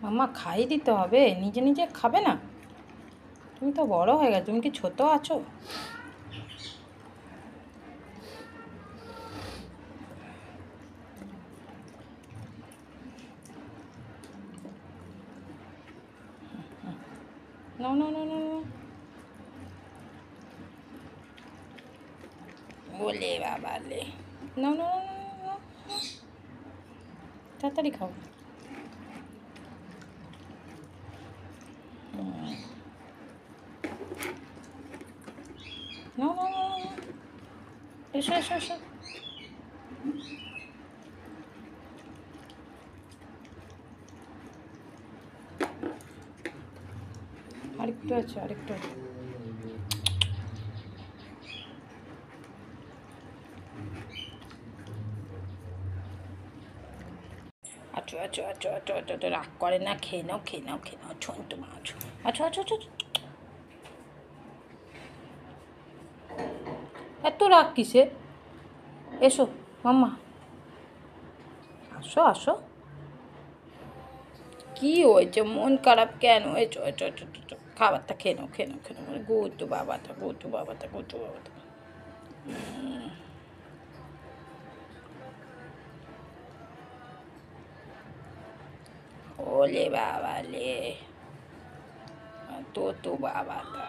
মাম্মা খাইয়ে দিতে হবে, নিজে নিজে খাবে না? তুমি তো বড় হয়ে গেছো, তুমি কি ছোট আছো? নাও নাও নাও নাও নাও। বলে বাবা লে, নাও নাও নাও নাও নাও, তাড়াতাড়ি খাও। নাও নাও নাও নাও, এসো এসো এসো। আরেকটু আছে, আরেকটু আছে। আচ্ছা আচ্ছা আচ্ছা আচ্ছা আচ্ছা, রাগ করে না, খেয়ে নাও খেয়ে নাও খেয়ে নাও, ছন্তু মা আছো। আচ্ছা আচ্ছা আচ্ছা, এত রাগ কিসে? এসো মাম্মা, আসো আসো। কি হয়েছে, মন খারাপ কেন? এসো এসো এসো এসো, খাবারটা খেয়ে নাও খেয়ে নাও খেয়ে নাও, গুতু বাবাটা গুতু বাবাটা গুতু বাবাটা। ওলে বাবা লে, তো বাবাটা।